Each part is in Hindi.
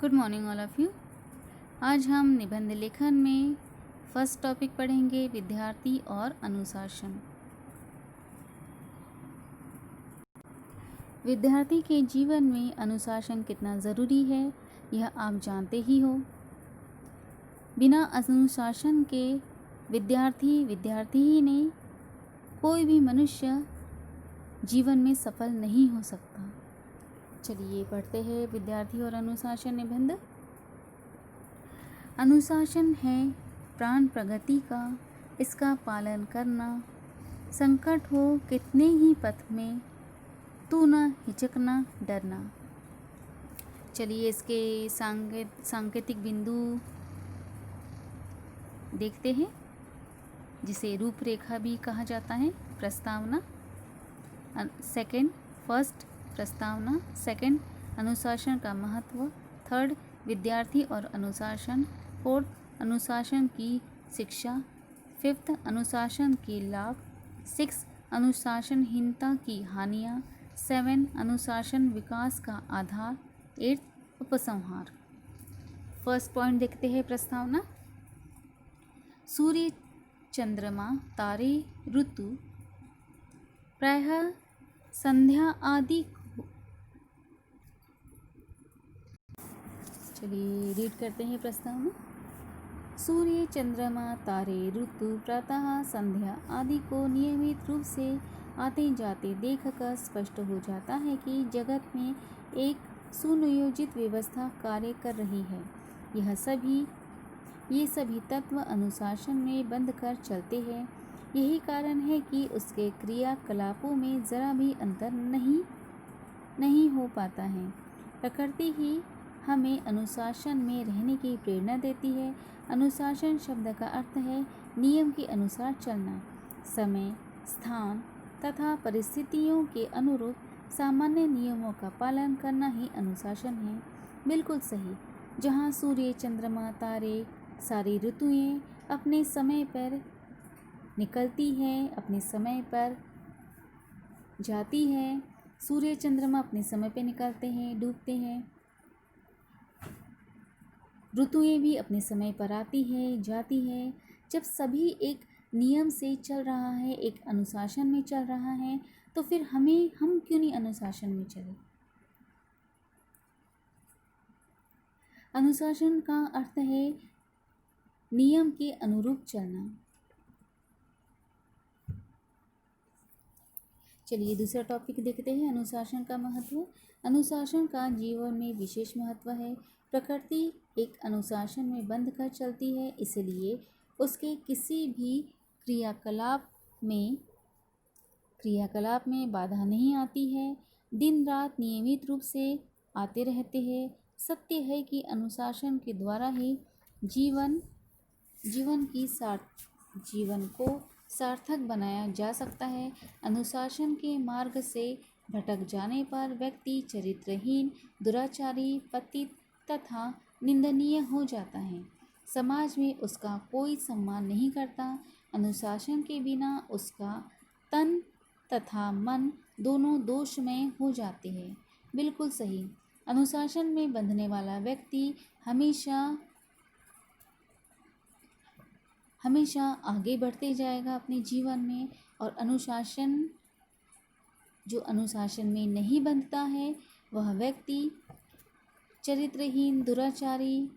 Good morning all of you. आज हम निबंध लेखन में फर्स्ट टॉपिक पढ़ेंगे विद्यार्थी और अनुशासन। विद्यार्थी के जीवन में अनुशासन कितना ज़रूरी है यह आप जानते ही हो। बिना अनुशासन के विद्यार्थी ही नहीं, कोई भी मनुष्य जीवन में सफल नहीं हो सकता। चलिए पढ़ते हैं विद्यार्थी और अनुशासन निबंध। अनुशासन है प्राण प्रगति का, इसका पालन करना। संकट हो कितने ही पथ में, तू न हिचकना डरना। चलिए इसके सांकेतिक बिंदु देखते हैं, जिसे रूपरेखा भी कहा जाता है। प्रस्तावना फर्स्ट प्रस्तावना, सेकंड अनुशासन का महत्व, थर्ड विद्यार्थी और अनुशासन, फोर्थ अनुशासन की शिक्षा, फिफ्थ अनुशासन के लाभ, सिक्स अनुशासनहीनता की हानियाँ, सेवन अनुशासन विकास का आधार, एट्थ उपसंहार। फर्स्ट पॉइंट देखते हैं प्रस्तावना। सूर्य, चंद्रमा, तारे, ऋतु प्रायः संध्या आदि। चलिए रीड करते हैं प्रस्तावना। सूर्य, चंद्रमा, तारे, ऋतु प्रातः, संध्या आदि को नियमित रूप से आते जाते देखकर स्पष्ट हो जाता है कि जगत में एक सुनियोजित व्यवस्था कार्य कर रही है। ये सभी तत्व अनुशासन में बंध कर चलते हैं। यही कारण है कि उसके क्रियाकलापों में ज़रा भी अंतर नहीं हो पाता है। प्रकृति ही हमें अनुशासन में रहने की प्रेरणा देती है। अनुशासन शब्द का अर्थ है नियम के अनुसार चलना। समय, स्थान तथा परिस्थितियों के अनुरूप सामान्य नियमों का पालन करना ही अनुशासन है। बिल्कुल सही। जहाँ सूर्य, चंद्रमा, तारे, सारी ऋतुएं अपने समय पर निकलती हैं, अपने समय पर जाती हैं। सूर्य, चंद्रमा अपने समय पर निकलते हैं, डूबते हैं। ऋतुएं भी अपने समय पर आती हैं, जाती हैं। जब सभी एक नियम से चल रहा है, एक अनुशासन में चल रहा है, तो फिर हम क्यों नहीं अनुशासन में चले। अनुशासन का अर्थ है नियम के अनुरूप चलना। चलिए दूसरा टॉपिक देखते हैं, अनुशासन का महत्व। अनुशासन का जीवन में विशेष महत्व है। प्रकृति एक अनुशासन में बंध कर चलती है, इसलिए उसके किसी भी क्रियाकलाप में बाधा नहीं आती है। दिन रात नियमित रूप से आते रहते हैं। सत्य है कि अनुशासन के द्वारा ही जीवन को सार्थक बनाया जा सकता है। अनुशासन के मार्ग से भटक जाने पर व्यक्ति चरित्रहीन, दुराचारी, पतित तथा निंदनीय हो जाता है। समाज में उसका कोई सम्मान नहीं करता। अनुशासन के बिना उसका तन तथा मन दोनों दोषमय हो जाते हैं। बिल्कुल सही। अनुशासन में बंधने वाला व्यक्ति हमेशा आगे बढ़ते जाएगा अपने जीवन में, और जो अनुशासन में नहीं बंधता है वह व्यक्ति चरित्रहीन, दुराचारी,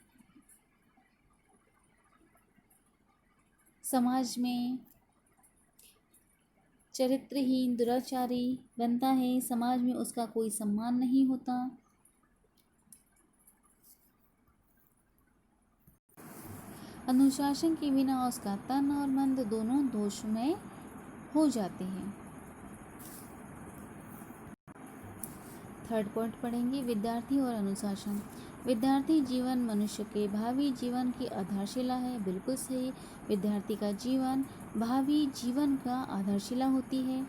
समाज में चरित्रहीन, दुराचारी बनता है। समाज में उसका कोई सम्मान नहीं होता। अनुशासन के बिना उसका तन और मन दोनों दोषमय हो जाते हैं। थर्ड पॉइंट पढ़ेंगे, विद्यार्थी और अनुशासन। विद्यार्थी जीवन मनुष्य के भावी जीवन की आधारशिला है। बिल्कुल सही। विद्यार्थी का जीवन भावी जीवन का आधारशिला होती है।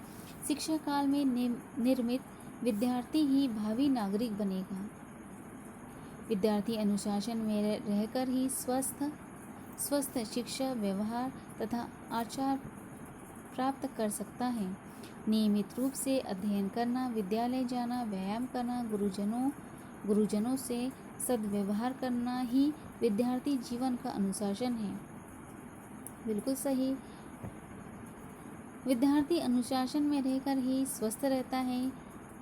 शिक्षा काल में निर्मित विद्यार्थी ही भावी नागरिक बनेगा। विद्यार्थी अनुशासन में रहकर ही स्वस्थ शिक्षा, व्यवहार तथा आचार प्राप्त कर सकता है। नियमित रूप से अध्ययन करना, विद्यालय जाना, व्यायाम करना, गुरुजनों से सद्व्यवहार करना ही विद्यार्थी जीवन का अनुशासन है। बिल्कुल सही। विद्यार्थी अनुशासन में रहकर ही स्वस्थ रहता है,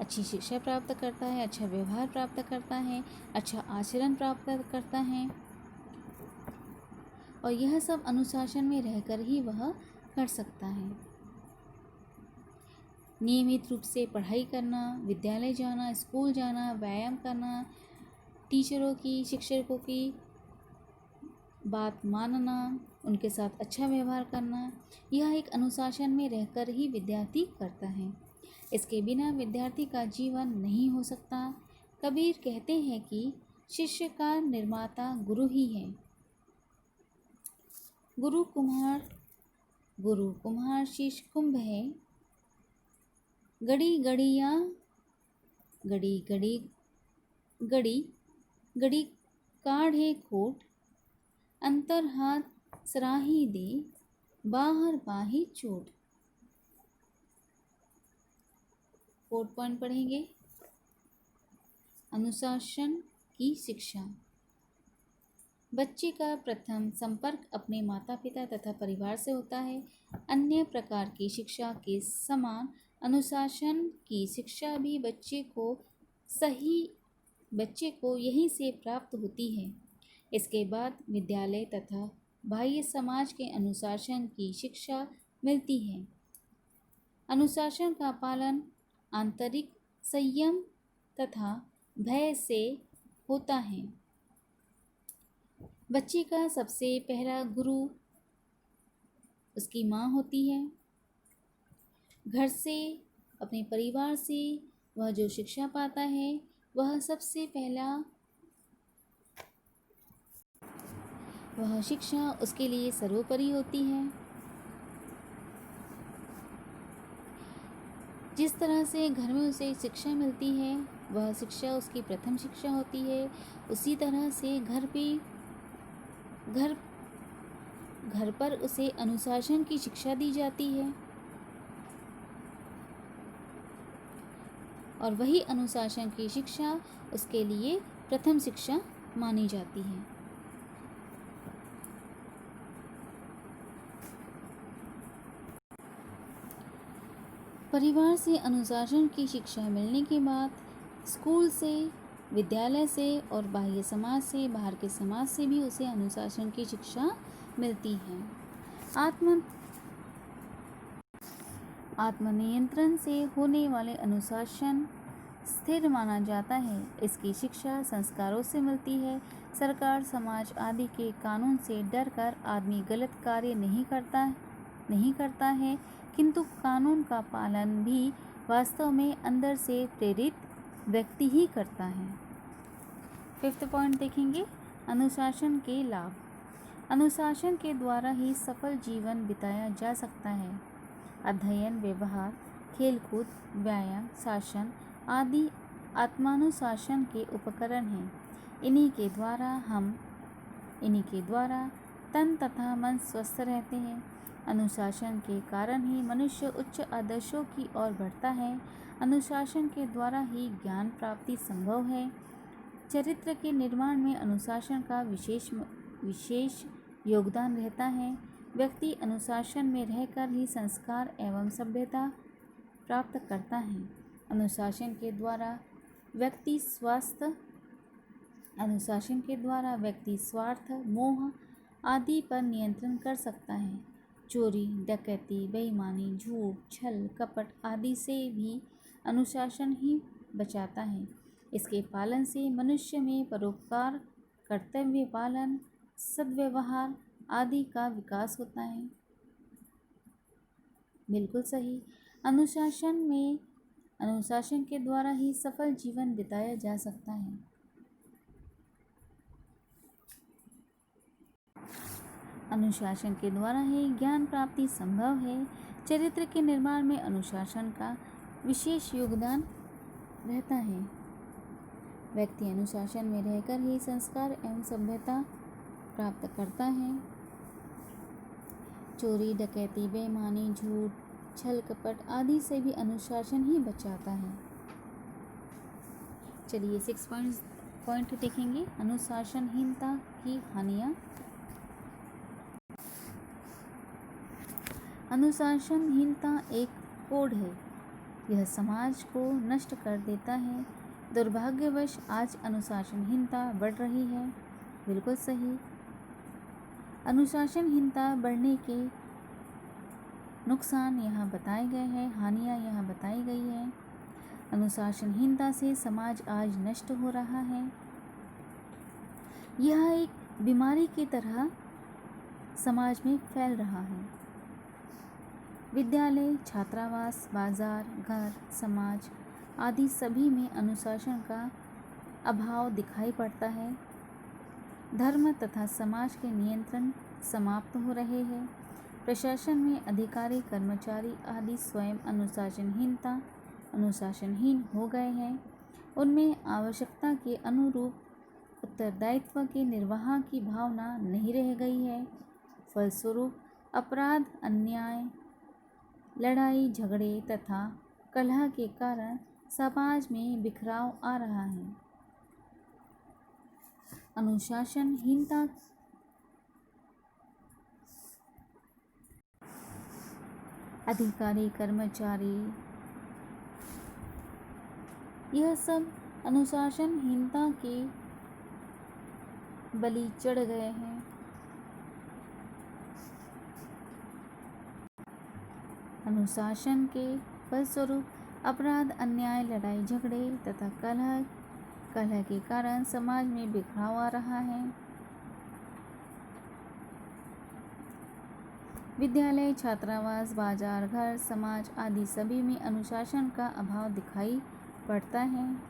अच्छी शिक्षा प्राप्त करता है, अच्छा व्यवहार प्राप्त करता है, अच्छा आचरण प्राप्त करता है, और यह सब अनुशासन में रहकर ही वह कर सकता है। नियमित रूप से पढ़ाई करना, विद्यालय जाना, स्कूल जाना, व्यायाम करना, टीचरों की, शिक्षकों की बात मानना, उनके साथ अच्छा व्यवहार करना, यह एक अनुशासन में रहकर ही विद्यार्थी करता है। इसके बिना विद्यार्थी का जीवन नहीं हो सकता। कबीर कहते हैं कि शिष्य का निर्माता गुरु ही है। गुरु कुम्हार शिष्य कुंभ है। गड़ी काढ़े कोट, अंतर हाथ सराही दे, बाहर बाही चोट। कोट पॉइंट पढ़ेंगे। अनुशासन की शिक्षा। बच्चे का प्रथम संपर्क अपने माता पिता तथा परिवार से होता है। अन्य प्रकार की शिक्षा के समान अनुशासन की शिक्षा भी बच्चे को यहीं से प्राप्त होती है। इसके बाद विद्यालय तथा बाह्य समाज के अनुशासन की शिक्षा मिलती है। अनुशासन का पालन आंतरिक संयम तथा भय से होता है। बच्चे का सबसे पहला गुरु उसकी माँ होती है। घर से, अपने परिवार से वह जो शिक्षा पाता है वह शिक्षा उसके लिए सर्वोपरि होती है। जिस तरह से घर में उसे शिक्षा मिलती है वह शिक्षा उसकी प्रथम शिक्षा होती है, उसी तरह से घर पर उसे अनुशासन की शिक्षा दी जाती है और वही अनुशासन की शिक्षा उसके लिए प्रथम शिक्षा मानी जाती है। परिवार से अनुशासन की शिक्षा मिलने के बाद स्कूल से, विद्यालय से और बाह्य समाज से, बाहर के समाज से भी उसे अनुशासन की शिक्षा मिलती है। आत्मनियंत्रण से होने वाले अनुशासन स्थिर माना जाता है। इसकी शिक्षा संस्कारों से मिलती है। सरकार, समाज आदि के कानून से डरकर आदमी गलत कार्य नहीं करता है, किंतु कानून का पालन भी वास्तव में अंदर से प्रेरित व्यक्ति ही करता है। 5th पॉइंट देखेंगे, अनुशासन के लाभ। अनुशासन के द्वारा ही सफल जीवन बिताया जा सकता है। अध्ययन, व्यवहार, खेलकूद, व्यायाम, शासन आदि आत्मानुशासन के उपकरण हैं। इन्हीं के द्वारा तन तथा मन स्वस्थ रहते हैं। अनुशासन के कारण ही मनुष्य उच्च आदर्शों की ओर बढ़ता है। अनुशासन के द्वारा ही ज्ञान प्राप्ति संभव है। चरित्र के निर्माण में अनुशासन का विशेष योगदान रहता है। व्यक्ति अनुशासन में रहकर ही संस्कार एवं सभ्यता प्राप्त करता है। अनुशासन के द्वारा व्यक्ति स्वार्थ, मोह आदि पर नियंत्रण कर सकता है। चोरी, डकैती, बेईमानी, झूठ, छल, कपट आदि से भी अनुशासन ही बचाता है। इसके पालन से मनुष्य में परोपकार, कर्तव्य पालन, सद्व्यवहार आदि का विकास होता है। बिल्कुल सही। अनुशासन के द्वारा ही सफल जीवन बिताया जा सकता है। अनुशासन के द्वारा ही ज्ञान प्राप्ति संभव है। चरित्र के निर्माण में अनुशासन का विशेष योगदान रहता है। व्यक्ति अनुशासन में रहकर ही संस्कार एवं सभ्यता प्राप्त करता है। चोरी, डकैती, बेईमानी, झूठ, छल, कपट आदि से भी अनुशासन ही बचाता है। चलिए 6 पॉइंट्स पॉइंट देखेंगे, अनुशासनहीनता की हानियाँ। अनुशासनहीनता एक कोड है, यह समाज को नष्ट कर देता है। दुर्भाग्यवश आज अनुशासनहीनता बढ़ रही है। बिल्कुल सही। अनुशासनहीनता बढ़ने के नुकसान यहाँ बताए गए हैं, हानियाँ यहाँ बताई गई है। अनुशासनहीनता से समाज आज नष्ट हो रहा है। यह एक बीमारी की तरह समाज में फैल रहा है। विद्यालय, छात्रावास, बाजार, घर, समाज आदि सभी में अनुशासन का अभाव दिखाई पड़ता है। धर्म तथा समाज के नियंत्रण समाप्त हो रहे हैं। प्रशासन में अधिकारी, कर्मचारी आदि स्वयं अनुशासनहीन हो गए हैं। उनमें आवश्यकता के अनुरूप उत्तरदायित्व के निर्वाह की भावना नहीं रह गई है। फलस्वरूप अपराध, अन्याय, लड़ाई झगड़े तथा कलह के कारण समाज में बिखराव आ रहा है। अनुशासनहीनता अधिकारी, कर्मचारी, यह सब अनुशासनहीनता के बलि चढ़ गए हैं। अनुशासन के फलस्वरूप अपराध, अन्याय, लड़ाई झगड़े तथा कलह के कारण समाज में बिखराव आ रहा है। विद्यालय, छात्रावास, बाजार, घर, समाज आदि सभी में अनुशासन का अभाव दिखाई पड़ता है।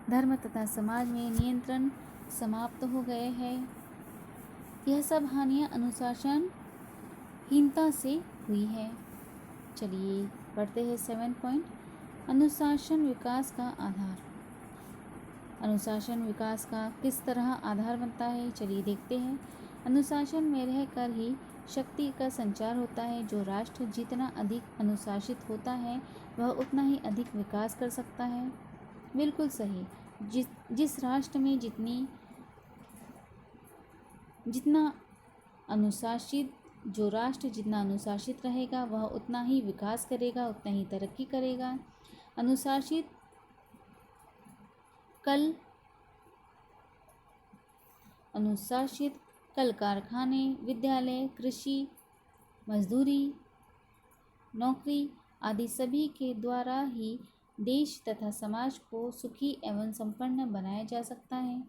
धर्म तथा समाज में नियंत्रण समाप्त हो गए हैं। यह सब हानियाँ अनुशासनहीनता से हुई है। चलिए पढ़ते हैं 7 पॉइंट। अनुशासन विकास का आधार। अनुशासन विकास का किस तरह आधार बनता है, चलिए देखते हैं। अनुशासन में रहकर ही शक्ति का संचार होता है। जो राष्ट्र जितना अधिक अनुशासित होता है वह उतना ही अधिक विकास कर सकता है। बिल्कुल सही। जिस राष्ट्र में जो राष्ट्र जितना अनुशासित रहेगा वह उतना ही विकास करेगा, उतना ही तरक्की करेगा। अनुशासित कल कारखाने, विद्यालय, कृषि, मजदूरी, नौकरी आदि सभी के द्वारा ही देश तथा समाज को सुखी एवं संपन्न बनाया जा सकता है।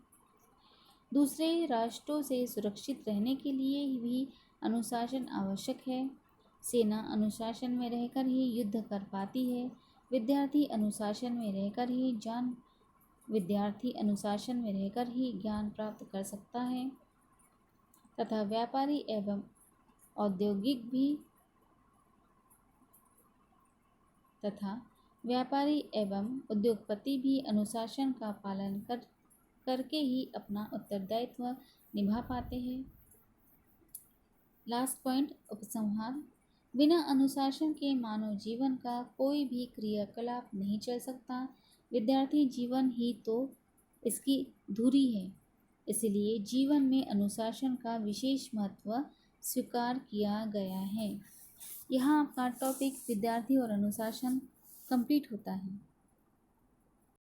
दूसरे राष्ट्रों से सुरक्षित रहने के लिए भी अनुशासन आवश्यक है। सेना अनुशासन में रहकर ही युद्ध कर पाती है। विद्यार्थी अनुशासन में रहकर ही ज्ञान प्राप्त कर सकता है तथा व्यापारी एवं उद्योगपति भी अनुशासन का पालन करके ही अपना उत्तरदायित्व निभा पाते हैं। लास्ट पॉइंट, उपसंहार। बिना अनुशासन के मानव जीवन का कोई भी क्रियाकलाप नहीं चल सकता। विद्यार्थी जीवन ही तो इसकी धुरी है। इसलिए जीवन में अनुशासन का विशेष महत्व स्वीकार किया गया है। यहाँ आपका टॉपिक विद्यार्थी और अनुशासन कंप्लीट होता है।